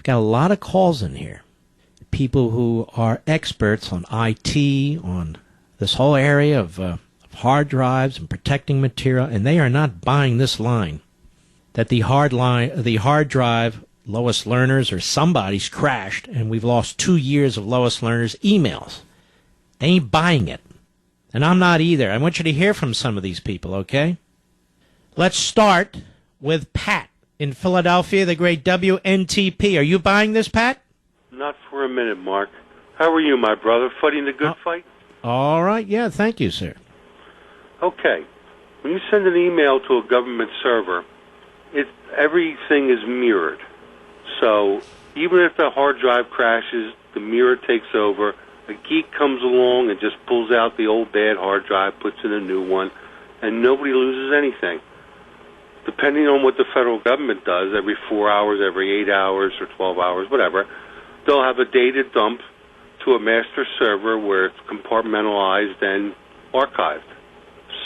I've got a lot of calls in here. People who are experts on IT, on this whole area of hard drives and protecting material, and they are not buying this line that the hard drive lowest learners or somebody's crashed, and we've lost 2 years of lowest learners emails. They ain't buying it, and I'm not either. I want you to hear from some of these people, okay? Let's start with Pat in Philadelphia, the great WNTP. Are you buying this, Pat? Not for a minute, Mark. How are you, my brother? Fighting the good fight? All right. Yeah, thank you, sir. Okay. When you send an email to a government server, everything is mirrored. So even if the hard drive crashes, the mirror takes over. A geek comes along and just pulls out the old bad hard drive, puts in a new one, and nobody loses anything. Depending on what the federal government does, every 4 hours, every 8 hours, or 12 hours, whatever, they'll have a data dump to a master server where it's compartmentalized and archived.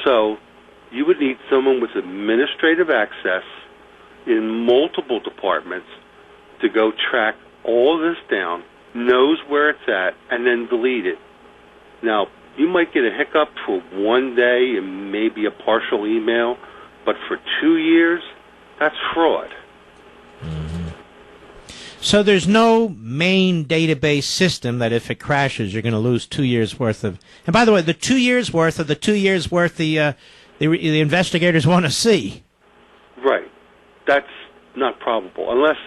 So you would need someone with administrative access in multiple departments to go track all this down, knows where it's at, and then delete it. Now, you might get a hiccup for 1 day and maybe a partial email, but for 2 years, that's fraud. So there's no main database system that if it crashes, you're going to lose 2 years' worth of... And by the way, the 2 years' worth of the 2 years' worth the investigators want to see. Right. That's not probable, unless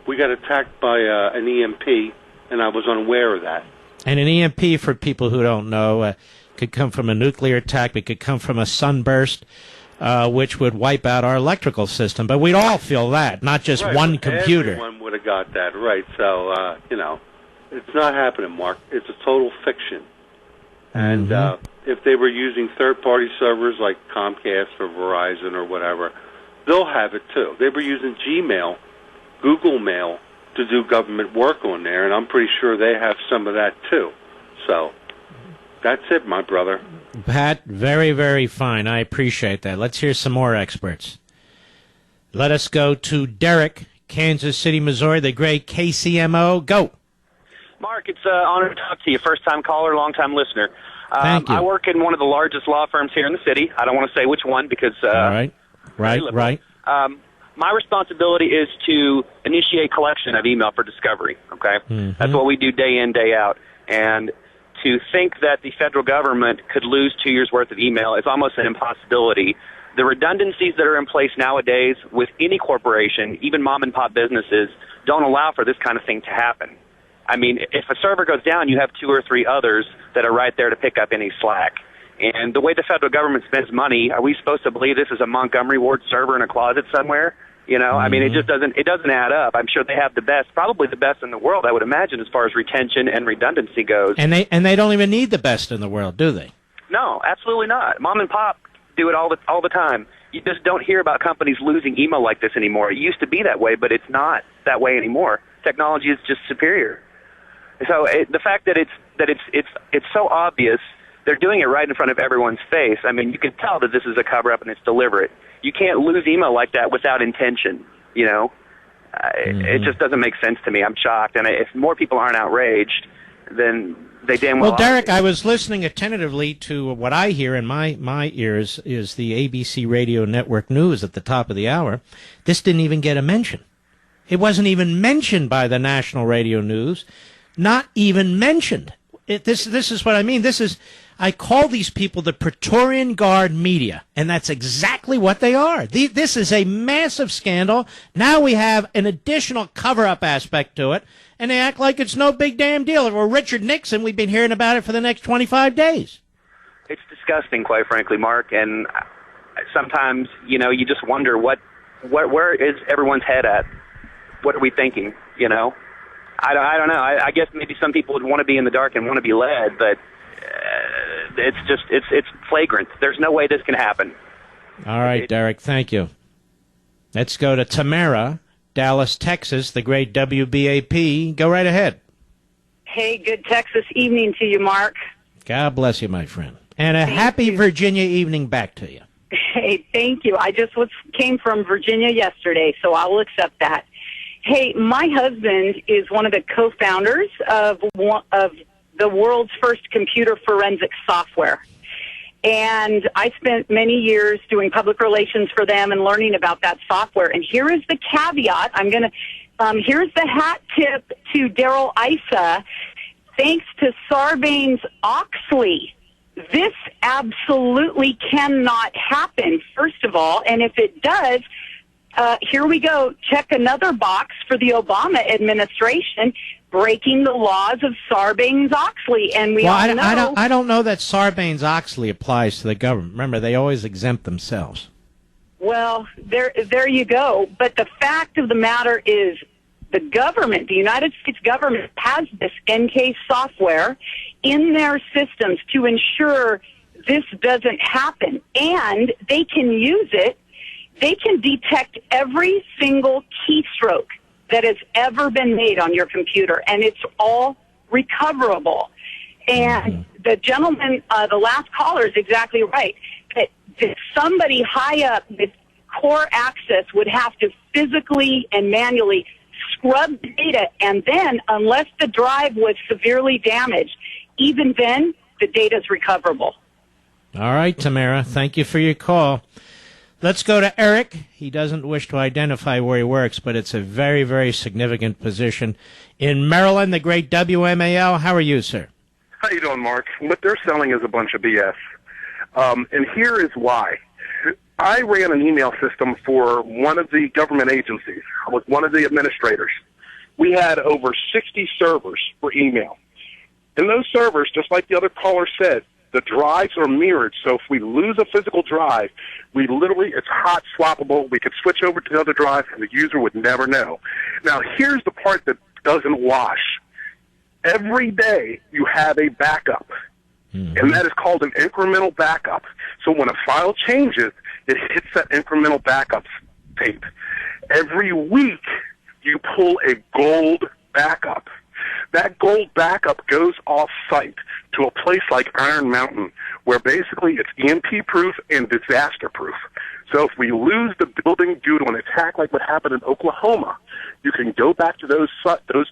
we got attacked by an EMP, and I was unaware of that. And an EMP, for people who don't know, could come from a nuclear attack. It could come from a sunburst, which would wipe out our electrical system. But we'd all feel that, not just one computer. Everyone would have got that, right. So, it's not happening, Mark. It's a total fiction. And if they were using third-party servers like Comcast or Verizon or whatever, they'll have it too. They were using Gmail, Google Mail, to do government work on there, and I'm pretty sure they have some of that too. So that's it, my brother. Pat, very, very fine. I appreciate that. Let's hear some more experts. Let us go to Derek, Kansas City, Missouri, the great KCMO. Go. Mark, it's an honor to talk to you. First-time caller, long-time listener. Thank you. I work in one of the largest law firms here in the city. I don't want to say which one because... All right. My responsibility is to initiate collection of email for discovery, okay? That's what we do day in, day out. And to think that the federal government could lose 2 years' worth of email is almost an impossibility. The redundancies that are in place nowadays with any corporation, even mom-and-pop businesses, don't allow for this kind of thing to happen. I mean, if a server goes down, you have 2 or 3 others that are right there to pick up any slack. And the way the federal government spends money, are we supposed to believe this is a Montgomery Ward server in a closet somewhere? I mean, it doesn't add up. I'm sure they have the best, probably the best in the world, I would imagine, as far as retention and redundancy goes. And they don't even need the best in the world, do they? No, absolutely not. Mom and pop do it all the time. You just don't hear about companies losing email like this anymore. It used to be that way, but it's not that way anymore. Technology is just superior. So the fact that it's so obvious, they're doing it right in front of everyone's face. I mean, you can tell that this is a cover-up and it's deliberate. You can't lose email like that without intention, It just doesn't make sense to me. I'm shocked. And if more people aren't outraged, then they damn well... Well, Derek, I was listening attentively to what I hear in my ears is the ABC Radio Network News at the top of the hour. This didn't even get a mention. It wasn't even mentioned by the National Radio News. Not even mentioned. This is what I mean. I call these people the Praetorian Guard media, and that's exactly what they are. This is a massive scandal. Now we have an additional cover-up aspect to it, and they act like it's no big damn deal. If it were Richard Nixon, we've been hearing about it for the next 25 days. It's disgusting, quite frankly, Mark, and sometimes, you just wonder where is everyone's head at? What are we thinking, I don't know. I guess maybe some people would want to be in the dark and want to be led, but it's flagrant. There's no way this can happen. All right, Derek, thank you. Let's go to Tamara, Dallas, Texas, the great WBAP. Go right ahead. Hey, good Texas evening to you, Mark. God bless you, my friend. And a happy Virginia evening back to you. Hey, thank you. I just came from Virginia yesterday, so I will accept that. Hey, my husband is one of the co-founders of the world's first computer forensic software. And I spent many years doing public relations for them and learning about that software. And here is the caveat. Here's the hat tip to Daryl Issa. Thanks to Sarbanes-Oxley, this absolutely cannot happen, first of all. And if it does, here we go. Check another box for the Obama administration, breaking the laws of Sarbanes-Oxley. And I don't know that Sarbanes-Oxley applies to the government. Remember, they always exempt themselves. Well, there you go. But the fact of the matter is the government, the United States government, has this NK software in their systems to ensure this doesn't happen. And they can use it. They can detect every single keystroke that has ever been made on your computer, and it's all recoverable. And the gentleman, the last caller, is exactly right. That somebody high up with core access would have to physically and manually scrub the data, and then, unless the drive was severely damaged, even then, the data is recoverable. All right, Tamara, thank you for your call. Let's go to Eric. He doesn't wish to identify where he works, but it's a very, very significant position in Maryland, the great WMAL. How are you, sir? How you doing, Mark? What they're selling is a bunch of BS. And here is why. I ran an email system for one of the government agencies. I was one of the administrators. We had over 60 servers for email. And those servers, just like the other caller said, the drives are mirrored. So if we lose a physical drive, it's hot swappable. We could switch over to the other drive, and the user would never know. Now, here's the part that doesn't wash. Every day you have a backup, and that is called an incremental backup. So when a file changes, it hits that incremental backup tape. Every week you pull a gold backup. That gold backup goes off-site to a place like Iron Mountain, where basically it's EMP-proof and disaster-proof. So if we lose the building due to an attack like what happened in Oklahoma, you can go back to those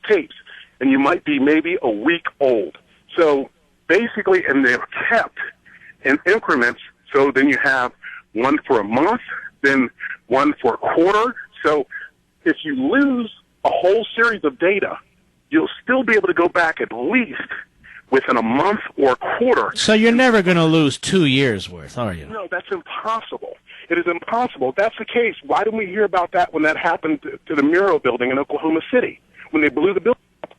tapes, and you might be maybe a week old. So basically, and they're kept in increments, so then you have one for a month, then one for a quarter. So if you lose a whole series of data, you'll still be able to go back at least within a month or a quarter. So you're never going to lose 2 years' worth, are you? No, that's impossible. It is impossible. If that's the case, why didn't we hear about that when that happened to the Muro building in Oklahoma City, when they blew the building up?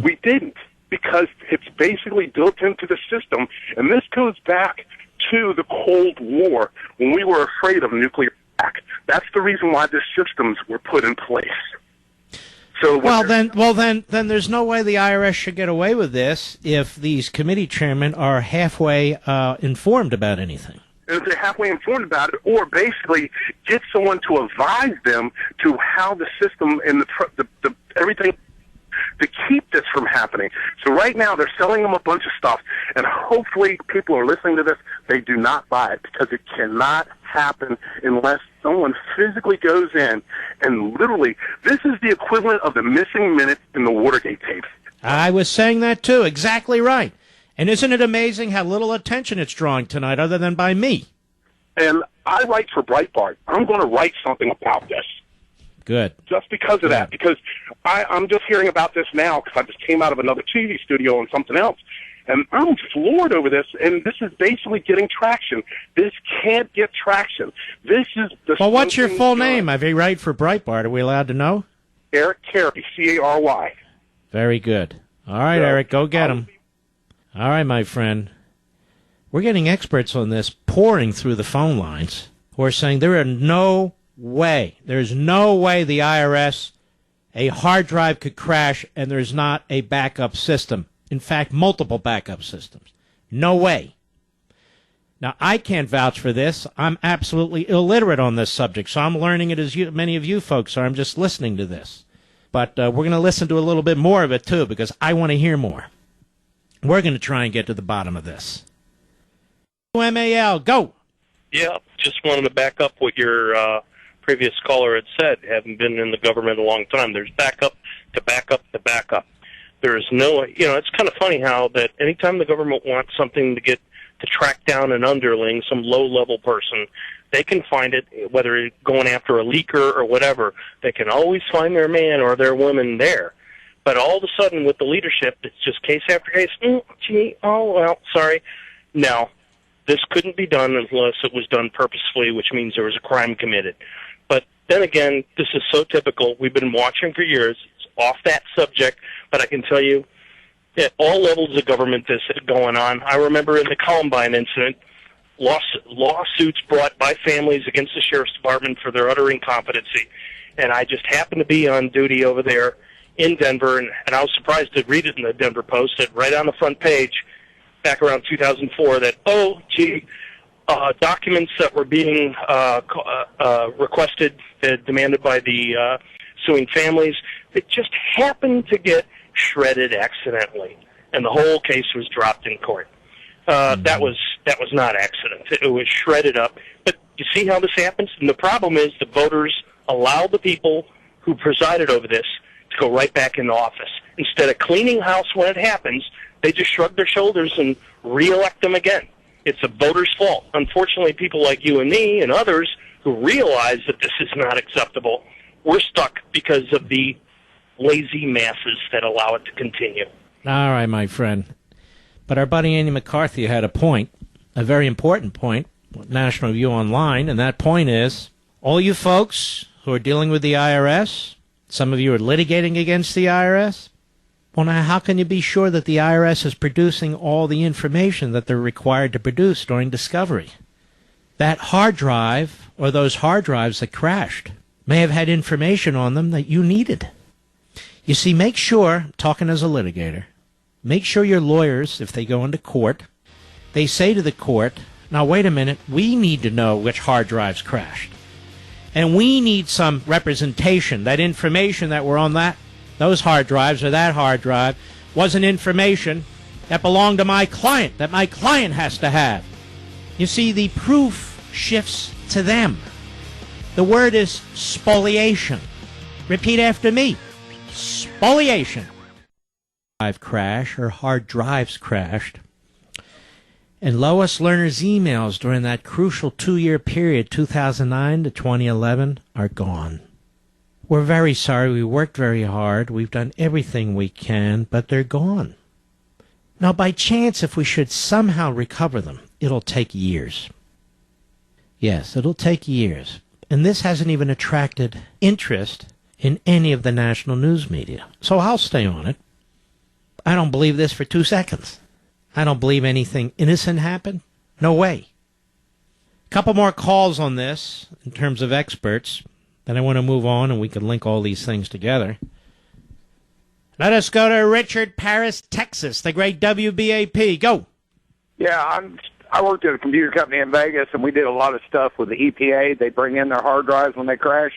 We didn't, because it's basically built into the system, and this goes back to the Cold War when we were afraid of nuclear attack. That's the reason why these systems were put in place. So then there's no way the I.R.S. should get away with this if these committee chairmen are halfway informed about anything. If they're halfway informed about it, or basically get someone to advise them to how the system and the everything to keep this from happening. So right now they're selling them a bunch of stuff, and hopefully people are listening to this. They do not buy it, because it cannot happen unless someone physically goes in and literally, this is the equivalent of the missing minutes in the Watergate tapes. I was saying that too. Exactly right. And isn't it amazing how little attention it's drawing tonight, other than by me? And I write for Breitbart. I'm going to write something about this. Good. Just because of that, because I'm just hearing about this now because I just came out of another TV studio on something else, and I'm floored over this, and this is basically getting traction. This can't get traction. This is the... Well, what's your full name? If you write for Breitbart, are we allowed to know? Eric Carey, C-A-R-Y. Very good. All right, Eric, go get him. All right, my friend. We're getting experts on this pouring through the phone lines who are saying there's no way the I.R.S., a hard drive could crash and there's not a backup system. In fact, multiple backup systems. No way. Now, I can't vouch for this. I'm absolutely illiterate on this subject, so I'm learning it as many of you folks are. I'm just listening to this. But we're going to listen to a little bit more of it, too, because I want to hear more. We're going to try and get to the bottom of this. MAL, go. Yeah, just wanted to back up what your previous caller had said, having been in the government a long time, there's backup to backup to backup. There is no, it's kind of funny how that anytime the government wants something to track down an underling, some low-level person, they can find it, whether going after a leaker or whatever, they can always find their man or their woman there. But all of a sudden with the leadership, it's just case after case, sorry. No, this couldn't be done unless it was done purposefully, which means there was a crime committed. But then again, this is so typical. We've been watching for years. It's off that subject, but I can tell you, at all levels of government this is going on. I remember in the Columbine incident, lawsuits brought by families against the sheriff's department for their utter incompetency. And I just happened to be on duty over there in Denver, and I was surprised to read it in the Denver Post, that right on the front page, back around 2004, that, documents that were being requested, demanded by the suing families, that just happened to get shredded accidentally, and the whole case was dropped in court. That was not accident. It was shredded up. But you see how this happens? And the problem is the voters allow the people who presided over this to go right back into office. Instead of cleaning house when it happens, they just shrug their shoulders and reelect them again. It's a voter's fault. Unfortunately, people like you and me and others who realize that this is not acceptable, we're stuck because of the lazy masses that allow it to continue. All right, my friend. But our buddy Andy McCarthy had a point, a very important point, National Review Online, and that point is, all you folks who are dealing with the IRS, some of you are litigating against the IRS, well, now how can you be sure that the IRS is producing all the information that they're required to produce during discovery? That hard drive, or those hard drives that crashed, may have had information on them that you needed. You see, make sure, talking as a litigator, make sure your lawyers, if they go into court, they say to the court, now wait a minute, we need to know which hard drives crashed. And we need some representation, that information that were on those hard drives or that hard drive wasn't information that belonged to my client, that my client has to have. You see, the proof shifts to them. The word is spoliation. Repeat after me. Spoliation. Hard drives crashed. And Lois Lerner's emails during that crucial 2-year period, 2009 to 2011, are gone. We're very sorry. We worked very hard. We've done everything we can, but they're gone. Now, by chance, if we should somehow recover them, it'll take years. Yes, it'll take years. And this hasn't even attracted interest in any of the national news media. So I'll stay on it. I don't believe this for 2 seconds. I don't believe anything innocent happened. No way. A couple more calls on this in terms of experts. Then I want to move on and we can link all these things together. Let us go to Richard Paris, Texas, the great WBAP. Go. Yeah, I worked at a computer company in Vegas, and we did a lot of stuff with the EPA. They bring in their hard drives when they crash.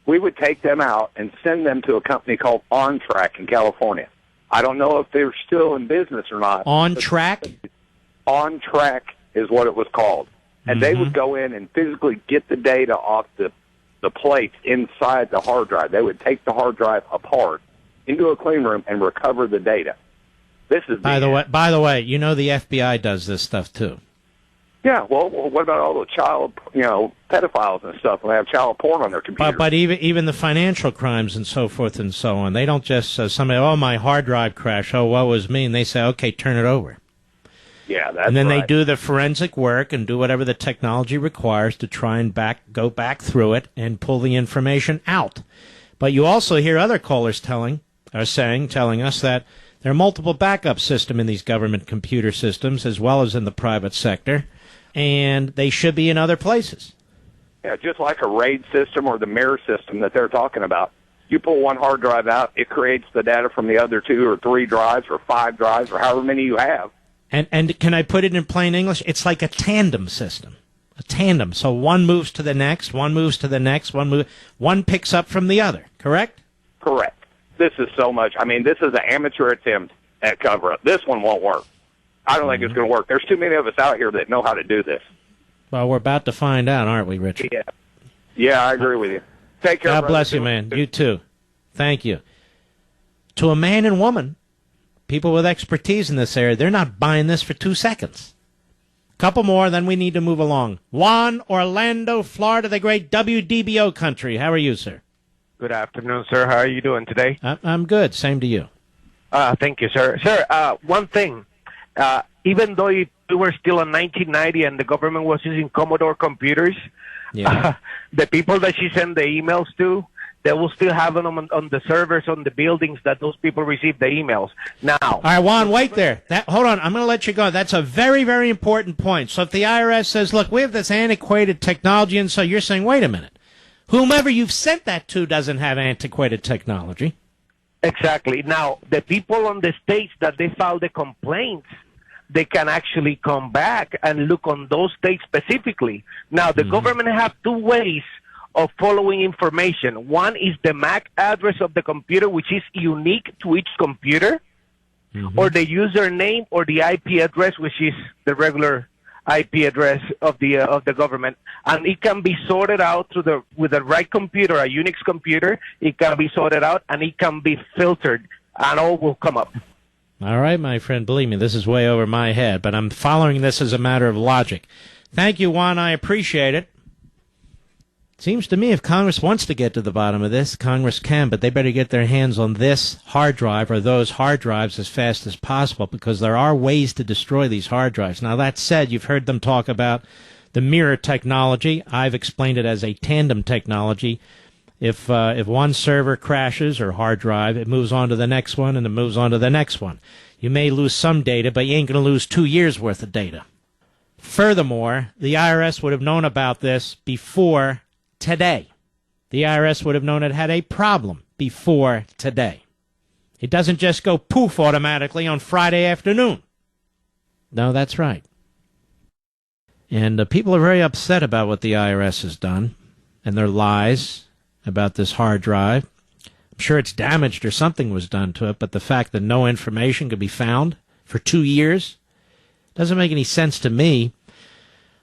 We would take them out and send them to a company called OnTrack in California. I don't know if they're still in business or not. OnTrack? OnTrack is what it was called. And they would go in and physically get the data off the plates inside the hard drive. They would take the hard drive apart into a clean room and recover the data. This is by the way, you know the FBI does this stuff too. Yeah, well, what about all the child, pedophiles and stuff when they have child porn on their computers? But even the financial crimes and so forth and so on, they don't just somebody, my hard drive crashed, woe is me, and they say, okay, turn it over. Yeah, that's And then right. they do the forensic work and do whatever the technology requires to try and go back through it and pull the information out. But you also hear other callers telling us that there are multiple backup systems in these government computer systems as well as in the private sector, and they should be in other places. Yeah, just like a RAID system or the mirror system that they're talking about. You pull one hard drive out, it creates the data from the other 2 or 3 drives or 5 drives or however many you have. And can I put it in plain English? It's like a tandem system. A tandem. So one moves to the next, one moves to the next, one picks up from the other, correct? Correct. This is so much. I mean, this is an amateur attempt at cover-up. This one won't work. I don't think it's going to work. There's too many of us out here that know how to do this. Well, we're about to find out, aren't we, Richard? Yeah, I agree with you. Take care. God brother. bless you, man. You too. Thank you. To a man and woman, people with expertise in this area, they're not buying this for 2 seconds. Couple more, then we need to move along. Juan, Orlando, Florida, the great WDBO country. How are you, sir? Good afternoon, sir. How are you doing today? I'm good. Same to you. Thank you, sir. Sir, one thing. Even though we were still in 1990 and the government was using Commodore computers, the people that she sent the emails to, they will still have them on the servers on the buildings that those people receive the emails. Now, all right, Juan, wait there. Hold on. I'm going to let you go. That's a very, very important point. So if the IRS says, look, we have this antiquated technology, and so you're saying, wait a minute. Whomever you've sent that to doesn't have antiquated technology. exactly. Now, the people on the states that they file the complaints, they can actually come back and look on those states specifically. Now, the government have two ways of following information. One is the MAC address of the computer, which is unique to each computer, or the username or the IP address, which is the regular IP address of the government, and it can be sorted out with the right computer, a Unix computer. It can be sorted out and it can be filtered, and all will come up. All right, my friend, believe me, this is way over my head, but I'm following this as a matter of logic. Thank you, Juan. I appreciate it. Seems to me if Congress wants to get to the bottom of this, Congress can, but they better get their hands on this hard drive or those hard drives as fast as possible, because there are ways to destroy these hard drives. Now, that said, you've heard them talk about the mirror technology. I've explained it as a tandem technology. If one server crashes or hard drive, it moves on to the next one, and it moves on to the next one. You may lose some data, but you ain't going to lose 2 years' worth of data. Furthermore, the IRS would have known about this before today. The IRS would have known it had a problem before today. It doesn't just go poof automatically on Friday afternoon. No, that's right. And people are very upset about what the IRS has done and their lies about this hard drive. I'm sure it's damaged or something was done to it, but the fact that no information could be found for 2 years doesn't make any sense to me.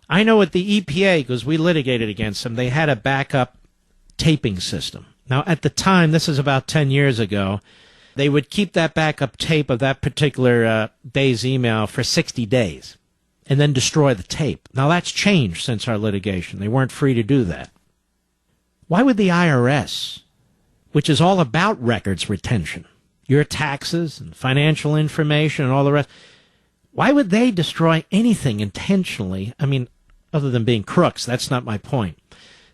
I know at the EPA, because we litigated against them, they had a backup taping system. Now, at the time, this is about 10 years ago, they would keep that backup tape of that particular day's email for 60 days and then destroy the tape. Now, that's changed since our litigation. They weren't free to do that. Why would the IRS, which is all about records retention, your taxes and financial information and all the rest, why would they destroy anything intentionally? I mean, other than being crooks, that's not my point.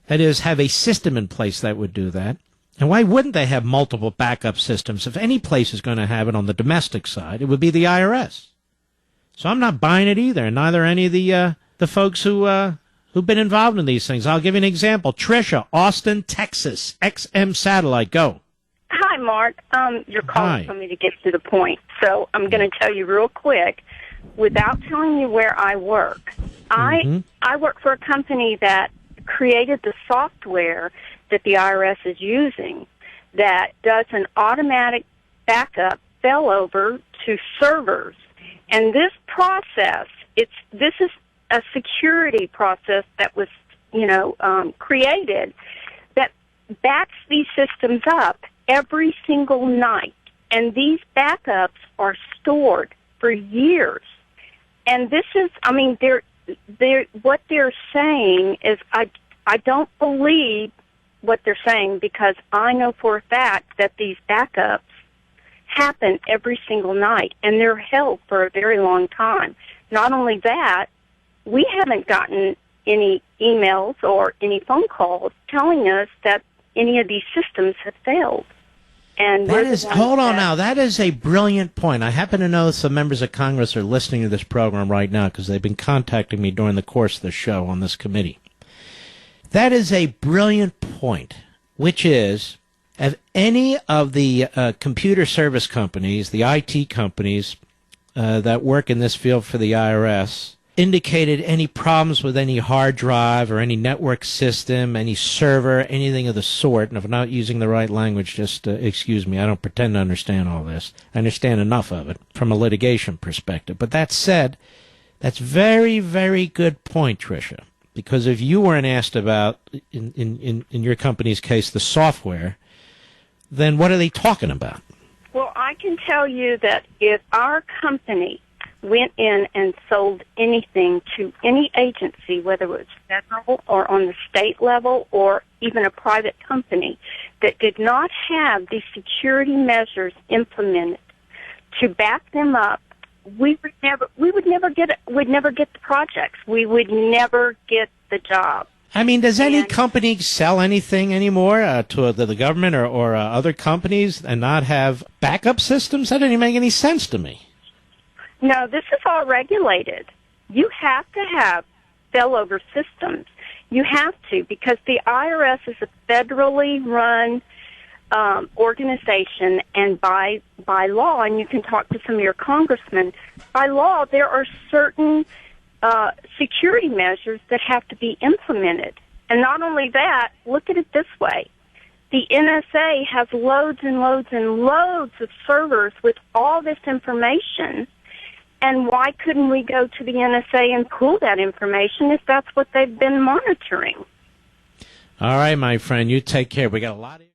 That is, have a system in place that would do that. And why wouldn't they have multiple backup systems? If any place is going to have it on the domestic side, it would be the IRS. So I'm not buying it either, and neither any of the folks who've been involved in these things. I'll give you an example. Tricia, Austin, Texas, XM Satellite, go. Hi, Mark. You're calling for me to get to the point, so I'm going to tell you real quick, without telling you where I work. I work for a company that created the software that the IRS is using that does an automatic backup failover to servers. And this process, this is a security process that was, created that backs these systems up every single night. And these backups are stored for years. And this is, what they're saying is, I don't believe what they're saying, because I know for a fact that these backups happen every single night, and they're held for a very long time. Not only that, we haven't gotten any emails or any phone calls telling us that any of these systems have failed. And hold on now. That is a brilliant point. I happen to know some members of Congress are listening to this program right now because they've been contacting me during the course of the show on this committee. That is a brilliant point, which is, have any of the computer service companies, the IT companies that work in this field for the IRS, indicated any problems with any hard drive or any network system, any server, anything of the sort? And if I'm not using the right language, just excuse me. I don't pretend to understand all this. I understand enough of it from a litigation perspective. But that said, that's very, very good point, Tricia. Because if you weren't asked about, in your company's case, the software, then what are they talking about? Well, I can tell you that if our company went in and sold anything to any agency, whether it was federal or on the state level or even a private company, that did not have these security measures implemented to back them up, we'd never get the projects. We would never get the job. I mean, does any company sell anything anymore to the government or other companies and not have backup systems? That doesn't even make any sense to me. No, this is all regulated. You have to have failover systems. You have to, because the I.R.S. is a federally run organization, and by law, and you can talk to some of your congressmen, by law there are certain security measures that have to be implemented. And not only that, look at it this way. The NSA has loads and loads and loads of servers with all this information, and why couldn't we go to the NSA and pull that information if that's what they've been monitoring? All right, my friend, you take care. We got a lot of